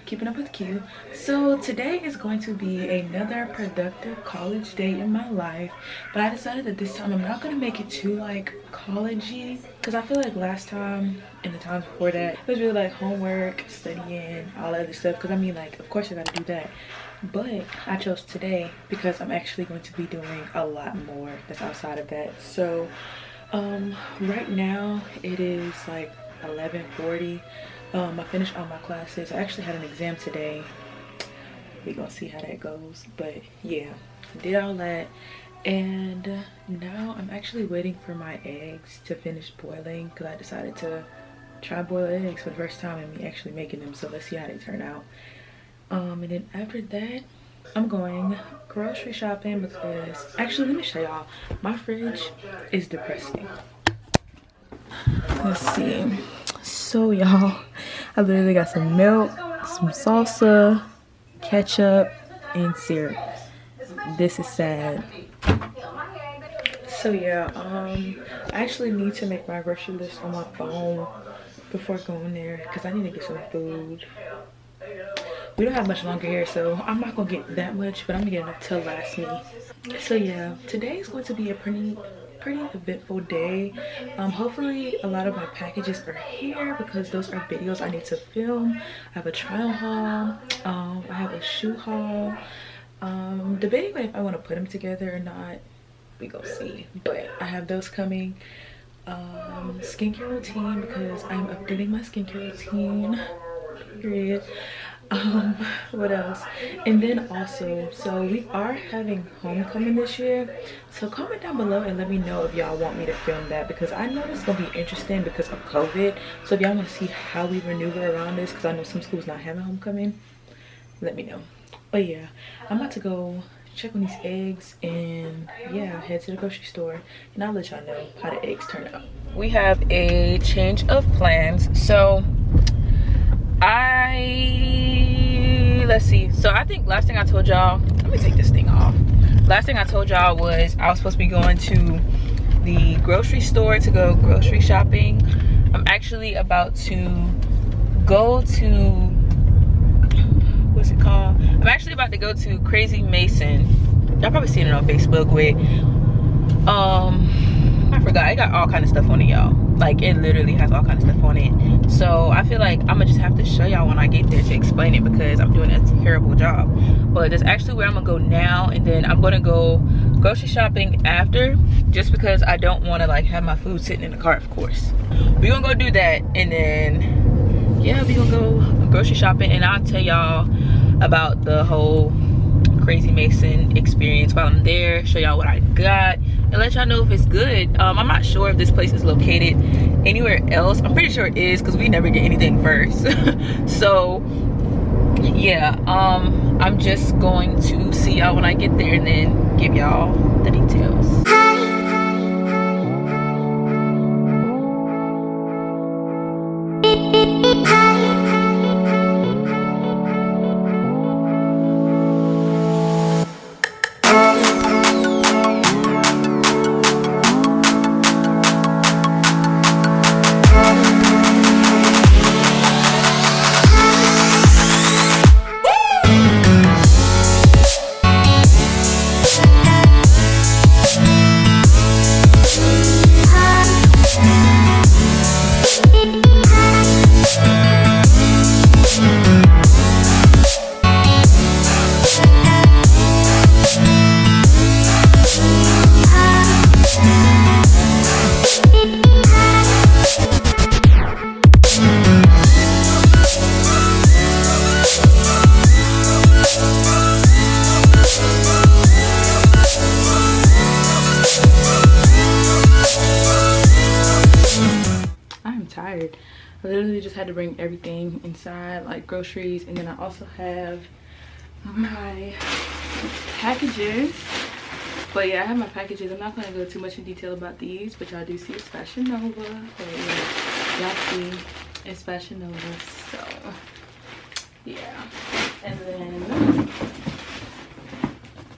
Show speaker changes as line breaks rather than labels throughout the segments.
Keeping Up with Q. So today is going to be another productive college day in my life, but I decided that this time I'm not going to make it too like college-y, because I feel like last time and the times before that it was really like homework, studying, all that other stuff, because I mean, like, of course I got to do that, but I chose today because I'm actually going to be doing a lot more that's outside of that. So right now it is like 11:40. I finished all my classes. I actually had an exam today. We're gonna see how that goes, but yeah, did all that, and now I'm actually waiting for my eggs to finish boiling, because I decided to try boiled eggs for the first time and me actually making them, so let's see how they turn out. And then after that I'm going grocery shopping, because actually let me show y'all, my fridge is depressing. Let's see. So y'all, I literally got some milk, some salsa, ketchup, and syrup. This is sad. So yeah, I actually need to make my grocery list on my phone before going there, because I need to get some food. We don't have much longer here, so I'm not gonna get that much, but I'm gonna get enough to last me. So yeah, today is going to be a pretty eventful day. Hopefully a lot of my packages are here, because those are videos I need to film. I have a trial haul, I have a shoe haul, debating if I want to put them together or not, we go see, but I have those coming. Skincare routine, because I'm updating my skincare routine, period. What else? And then also, so we are having homecoming this year, so comment down below and let me know if y'all want me to film that, because I know it's gonna be interesting because of COVID. So if y'all want to see how we maneuver around this, because I know some schools not having homecoming, let me know. But yeah, I'm about to go check on these eggs and yeah, head to the grocery store, and I'll let y'all know how the eggs turn out. We have a change of plans. So let's see, so I think last thing I told y'all, let me take this thing off. Last thing I told y'all was I was supposed to be going to the grocery store to go grocery shopping. I'm actually about to go to, what's it called? I'm actually about to go to Crazy Mason. Y'all probably seen it on Facebook with, I forgot, it got all kind of stuff on it, y'all. Like, it literally has all kind of stuff on it. So I feel like I'm gonna just have to show y'all when I get there to explain it, because I'm doing a terrible job. But that's actually where I'm gonna go now, and then I'm gonna go grocery shopping after, just because I don't want to like have my food sitting in the car, of course. We're gonna go do that, and then yeah, we're gonna go grocery shopping, and I'll tell y'all about the whole Crazy Mason experience while I'm there, show y'all what I got, and let y'all know if it's good. I'm not sure if this place is located anywhere else. I'm pretty sure it is, because we never get anything first. So yeah, I'm just going to see y'all when I get there and then give y'all the details. Tired. I literally just had to bring everything inside, like groceries, and then I also have my packages. But yeah, I have my packages. I'm not going to go too much in detail about these, but y'all do see it's Fashion Nova. But yeah, y'all see it's Fashion Nova, so yeah. And then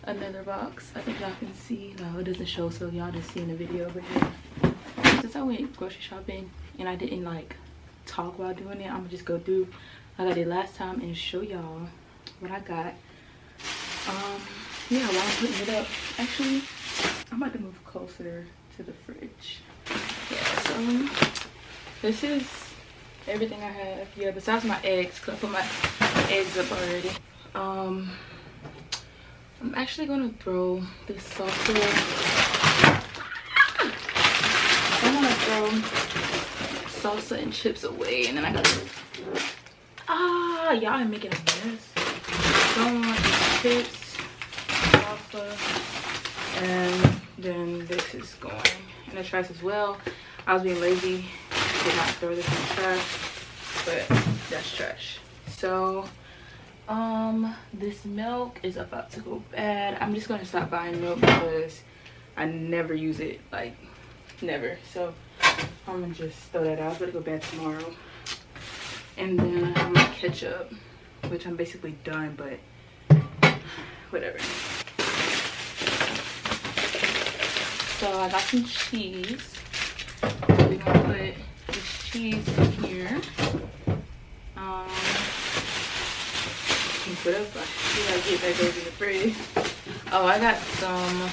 another box. I think y'all can see. No, it doesn't show, so y'all just see in the video over here. Since I went grocery shopping and I didn't like talk while doing it, I'm gonna just go through I got it last time and show y'all what I got. Yeah, while I'm putting it up, actually I'm about to move closer to the fridge. Yeah, so this is everything I have. Yeah, besides my eggs, because I put my eggs up already. I'm actually gonna throw this salsa. I'm gonna throw salsa and chips away, and then I gotta y'all are making a mess. So I want these chips, salsa, and then this is going in the trash as well. I was being lazy, did not throw this in the trash, but that's trash. So this milk is about to go bad. I'm just gonna stop buying milk because I never use it, like never. So I'm gonna just throw that out. It's gonna go bad tomorrow. And then I have my ketchup, which I'm basically done, but whatever. So I got some cheese. We're gonna put this cheese in here. Put up, I gotta get that goes in the fridge. Oh, I got some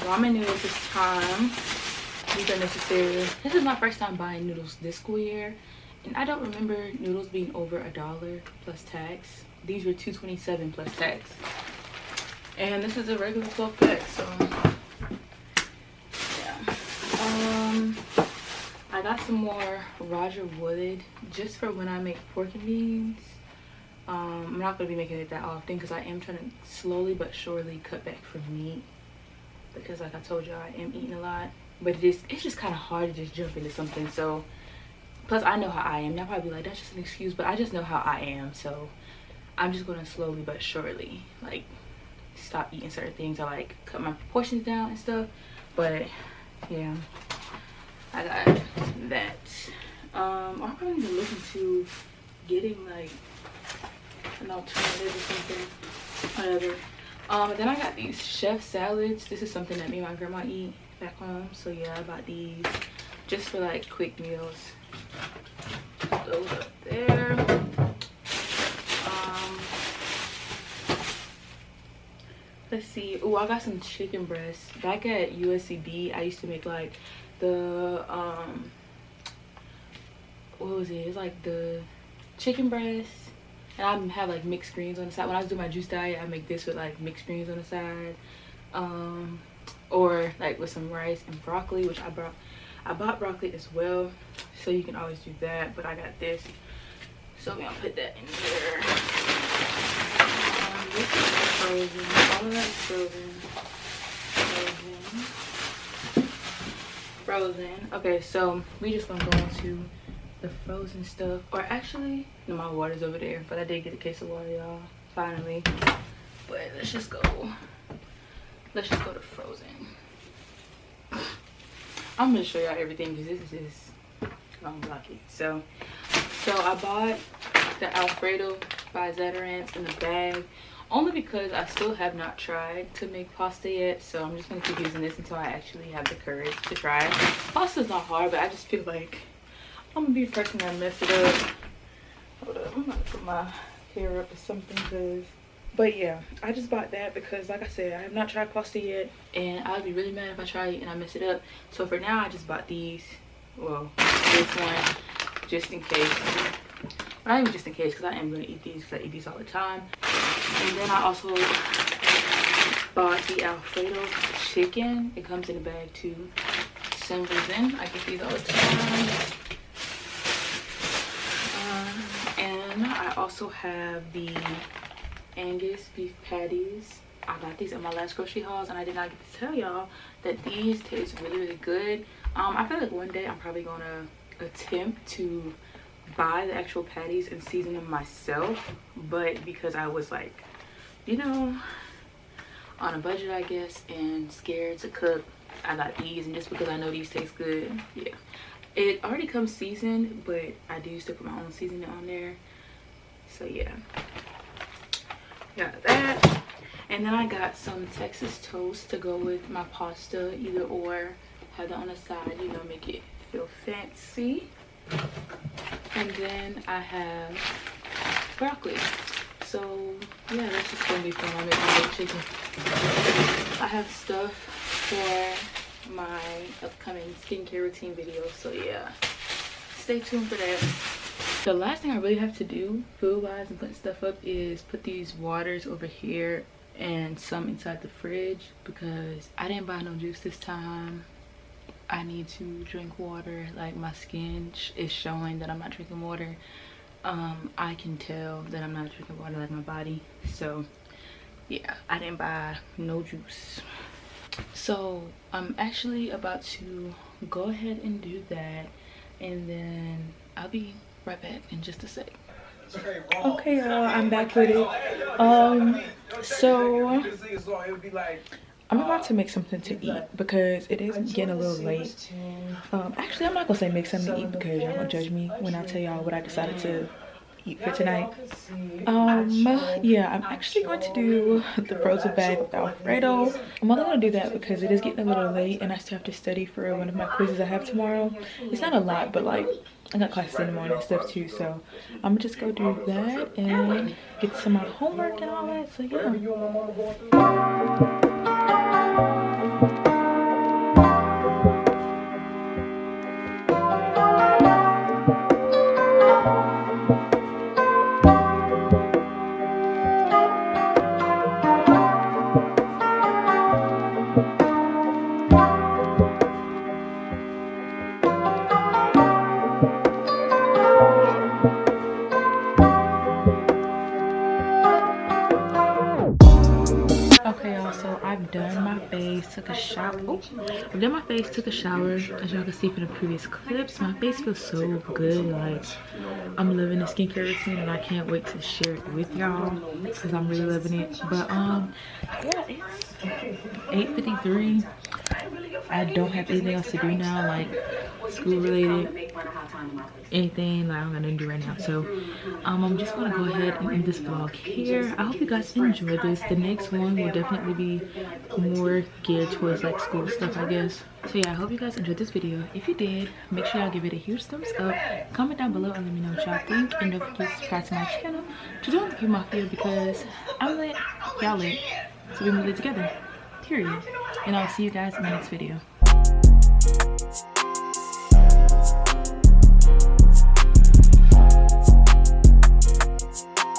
ramen noodles this time. These are necessary. This is my first time buying noodles this school year, and I don't remember noodles being over $1 plus tax. These were $2.27 plus tax, and this is a regular 12 pack. So yeah. I got some more Roger Wood just for when I make pork and beans. I'm not gonna be making it that often because I am trying to slowly but surely cut back from meat, because like I told you, I am eating a lot. But it's just kind of hard to just jump into something. So plus I know how I am. Y'all probably be like, that's just an excuse, but I just know how I am. So I'm just gonna slowly but surely like stop eating certain things. I like cut my portions down and stuff. But yeah, I got that. I'm probably gonna look into getting like an alternative or something, whatever. Then I got these chef salads. This is something that me and my grandma eat back home. So yeah, I bought these just for like quick meals. Those up there. Let's see. Oh, I got some chicken breasts. Back at USCB, I used to make like the what was it? It's like the chicken breasts. And I have like mixed greens on the side. When I was doing my juice diet, I make this with like mixed greens on the side, or like with some rice and broccoli, which I bought broccoli as well, so you can always do that. But I got this, so we're gonna put that in there. This is frozen. All of that is frozen. Okay, so we just gonna go into the frozen stuff, or actually no, my water's over there, but I did get a case of water, y'all, finally. But let's just go to frozen. I'm gonna show y'all everything because this is just long blocky. So I bought the Alfredo by Zatarain's in the bag only because I still have not tried to make pasta yet. So I'm just gonna keep using this until I actually have the courage to try it. Pasta's not hard, but I just feel like I'm gonna be the person that mess it up. Hold up, I'm gonna put my hair up or something, but yeah, I just bought that because like I said, I have not tried pasta yet, and I'd be really mad if I try it and I mess it up. So for now, I just bought these. Well, this one just in case. Well, not even just in case, because I am gonna eat these because I eat these all the time. And then I also bought the Alfredo chicken. It comes in a bag too. Same reason I get these all the time. And I also have the Angus beef patties. I got these at my last grocery hauls, and I did not get to tell y'all that these taste really, really good. I feel like one day I'm probably gonna attempt to buy the actual patties and season them myself, but because I was like, you know, on a budget, I guess, and scared to cook, I got these. And just because I know these taste good, yeah, it already comes seasoned, but I do still put my own seasoning on there. So yeah, got that. And then I got some Texas toast to go with my pasta, either or. Have that on the side, you know, make it feel fancy. And then I have broccoli. So yeah, that's just gonna be fun. I make my baked chicken. I have stuff for my upcoming skincare routine video, so yeah, stay tuned for that. The last thing I really have to do food wise and putting stuff up is put these waters over here and some inside the fridge, because I didn't buy no juice this time. I need to drink water. Like, my skin is showing that I'm not drinking water. I can tell that I'm not drinking water, like my body. So yeah, I didn't buy no juice. So I'm actually about to go ahead and do that, and then I'll be right back in just a sec. Okay y'all, I'm back with it. So I'm about to make something to eat because it is getting a little late. Actually, I'm not gonna say make something to eat because y'all gonna judge me when I tell y'all what I decided to eat for tonight. Yeah, I'm actually going to do the frozen bag with Alfredo. I'm only gonna do that because it is getting a little late and I still have to study for one of my quizzes I have tomorrow. It's not a lot, but like, I got classes in the morning and stuff too, so I'm gonna just go do that and get some of my homework and all that. So yeah. Okay y'all, so I've done my face, took a shower. I've done my face, took a shower. As y'all can see from the previous clips, my face feels so good. Like, I'm loving the skincare routine and I can't wait to share it with y'all because I'm really loving it. But yeah, it's 8:53. I don't have anything else to do now, like school related, anything. Like, I don't got nothing to do right now, so I'm just gonna go ahead and end this vlog here. I hope you guys enjoy this. The next one will definitely be more geared towards like school stuff, I guess. So yeah, I hope you guys enjoyed this video. If you did, make sure y'all give it a huge thumbs up, comment down below and let me know what y'all think, and don't forget to subscribe to my channel to join the IMOVIE because I'm lit, y'all lit, so we move it together, period. And I'll see you guys in my next video.